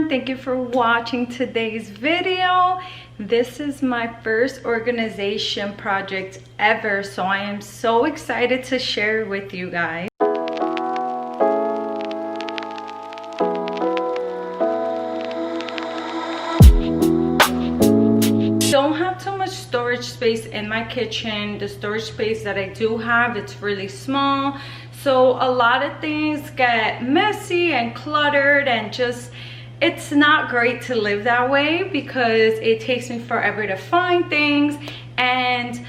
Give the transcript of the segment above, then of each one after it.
everyone, thank you for watching today's video. This is my first organization project ever, so I am so excited to share it with you guys. Don't have too much storage space in my kitchen. The storage space that I do have, it's really small, so a lot of things get messy and cluttered, and just it's not great to live that way because it takes me forever to find things. And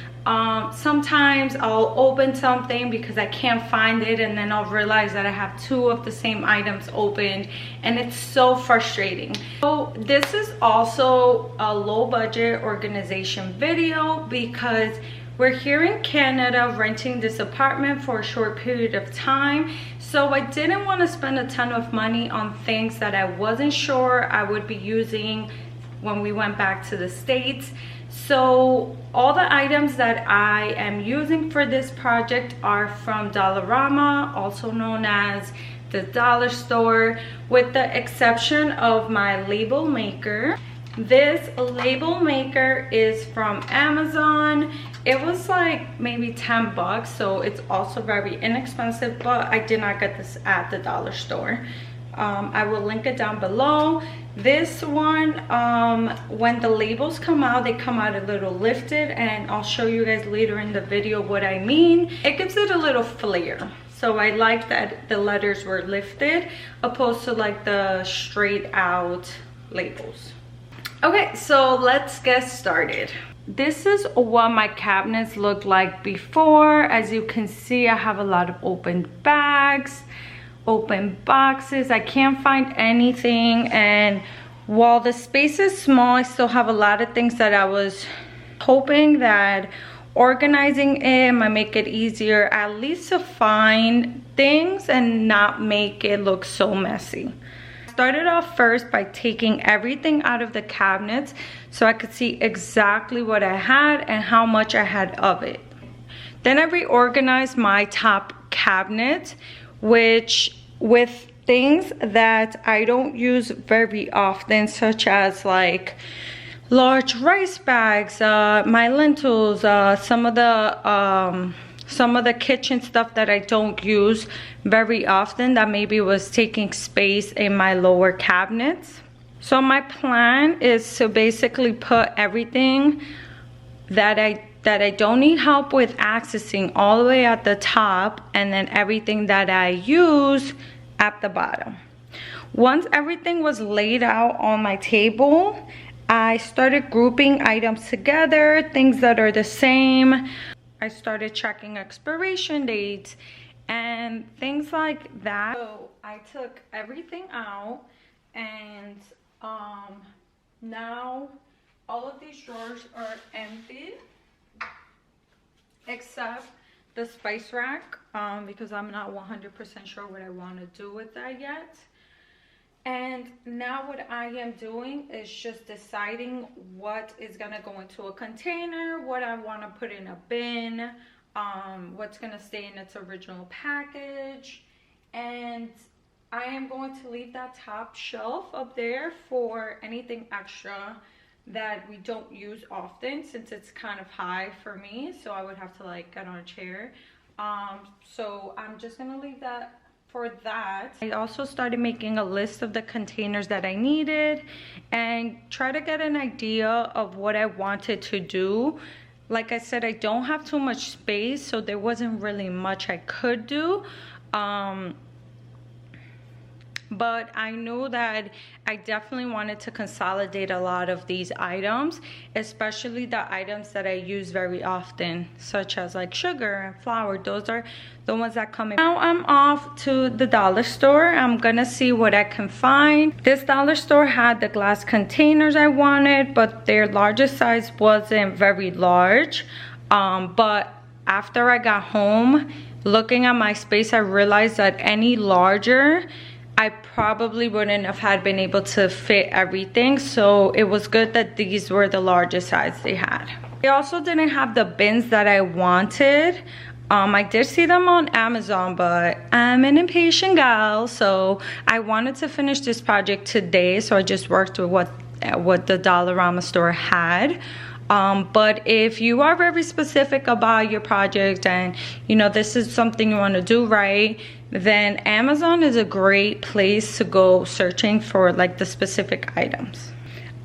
sometimes I'll open something because I can't find it, and then I'll realize that I have two of the same items opened, and it's so frustrating. So this is also a low budget organization video because we're here in Canada renting this apartment for a short period of time. So I didn't want to spend a ton of money on things that I wasn't sure I would be using when we went back to the States. So all the items that I am using for this project are from Dollarama, also known as the dollar store, with the exception of my label maker. This label maker is from Amazon. It was like maybe 10 bucks, so it's also very inexpensive, but I did not get this at the dollar store. I will link it down below. This one, when the labels come out, they come out a little lifted, and I'll show you guys later in the video what I mean. It gives it a little flair, so I like that the letters were lifted opposed to like the straight out labels. Okay, so let's get started. This is what my cabinets looked like before. As you can see, I have a lot of open bags, open boxes. I can't find anything, and while the space is small, I still have a lot of things that I was hoping that organizing it might make it easier, at least to find things and not make it look so messy. Started off first by taking everything out of the cabinets so I could see exactly what I had and how much I had of it. Then I reorganized my top cabinet, which with things that I don't use very often, such as like large rice bags, my lentils, some of the kitchen stuff that I don't use very often that maybe was taking space in my lower cabinets. So my plan is to basically put everything that I don't need help with accessing all the way at the top, and then everything that I use at the bottom. Once everything was laid out on my table, I started grouping items together, things that are the same. I started checking expiration dates and things like that. So I took everything out, and now all of these drawers are empty except the spice rack, because I'm not 100% sure what I want to do with that yet. And now what I am doing is just deciding what is going to go into a container, what I want to put in a bin, what's going to stay in its original package. And I am going to leave that top shelf up there for anything extra that we don't use often, since it's kind of high for me, so I would have to like get on a chair. So I'm just going to leave that for that. I also started making a list of the containers that I needed and try to get an idea of what I wanted to do. Like I said, I don't have too much space, so there wasn't really much I could do. But I knew that I definitely wanted to consolidate a lot of these items, especially the items that I use very often, such as like sugar and flour. Those are the ones that come in. Now I'm off to the dollar store. I'm gonna see what I can find. This dollar store had the glass containers I wanted, but their largest size wasn't very large. But after I got home, looking at my space, I realized that any larger, I probably wouldn't have been able to fit everything, so it was good that these were the largest size they had. They also didn't have the bins that I wanted. I did see them on Amazon, but I'm an impatient gal, so I wanted to finish this project today, so I just worked with what the Dollarama store had. But if you are very specific about your project and you know this is something you want to do right, then Amazon is a great place to go searching for like the specific items.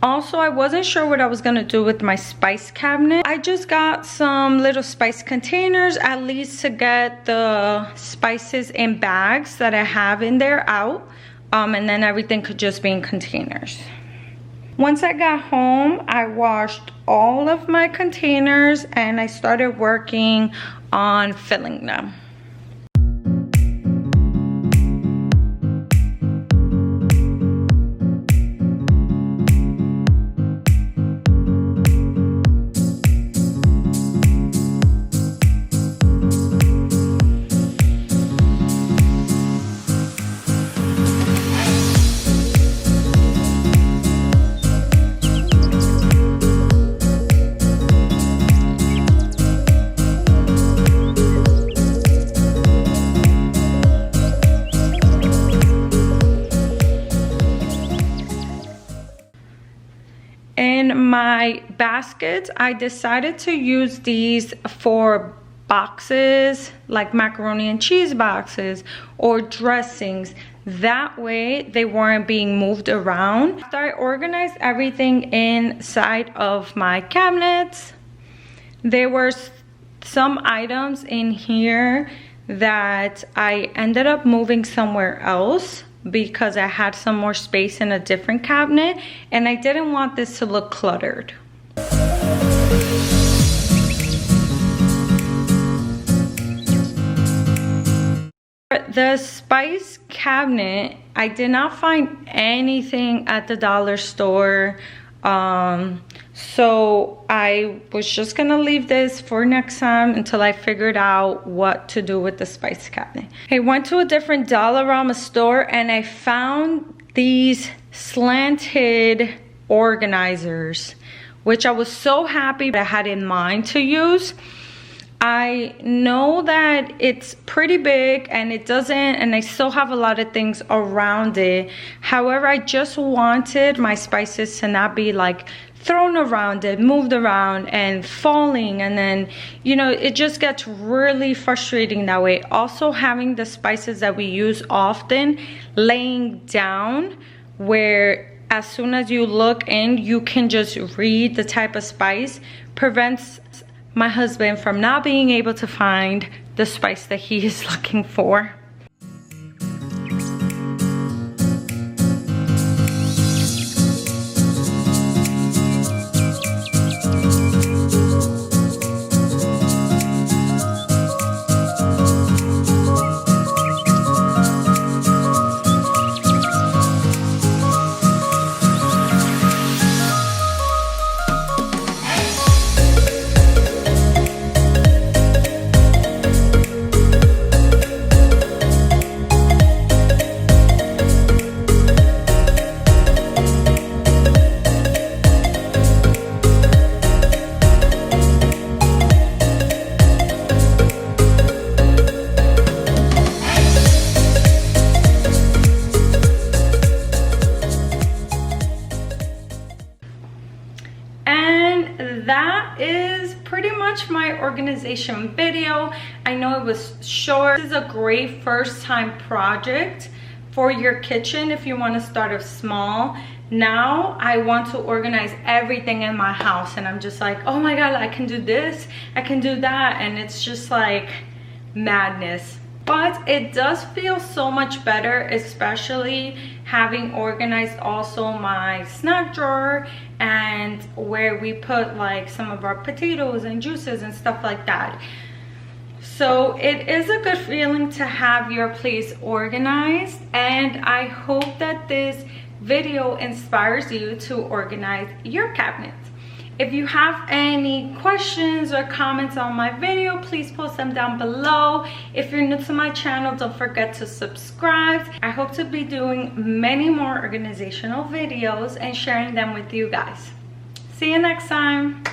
Also, I wasn't sure what I was gonna do with my spice cabinet. I just got some little spice containers, at least to get the spices in bags that I have in there out, and then everything could just be in containers. Once I got home, I washed all of my containers and I started working on filling them. In my baskets, I decided to use these for boxes, like macaroni and cheese boxes or dressings. That way they weren't being moved around. After I organized everything inside of my cabinets, there were some items in here that I ended up moving somewhere else because I had some more space in a different cabinet and I didn't want this to look cluttered. The spice cabinet, I did not find anything at the dollar store. So I was just gonna leave this for next time until I figured out what to do with the spice cabinet. I went to a different Dollarama store and I found these slanted organizers, which I was so happy that I had in mind to use. I know that it's pretty big and it doesn't, and I still have a lot of things around it. However, I just wanted my spices to not be like thrown around it, moved around and falling, and then, you know, it just gets really frustrating that way. Also, having the spices that we use often laying down, where as soon as you look in, you can just read the type of spice, prevents my husband from not being able to find the spice that he is looking for. That is pretty much my organization video. I know it was short. This is a great first time project for your kitchen if you want to start off small. Now I want to organize everything in my house and I'm just like, oh my god, I can do this, I can do that, and it's just like madness. But it does feel so much better, especially having organized also my snack drawer and where we put like some of our potatoes and juices and stuff like that. So it is a good feeling to have your place organized, and I hope that this video inspires you to organize your cabinets. If you have any questions or comments on my video, please post them down below. If you're new to my channel, don't forget to subscribe. I hope to be doing many more organizational videos and sharing them with you guys. See you next time.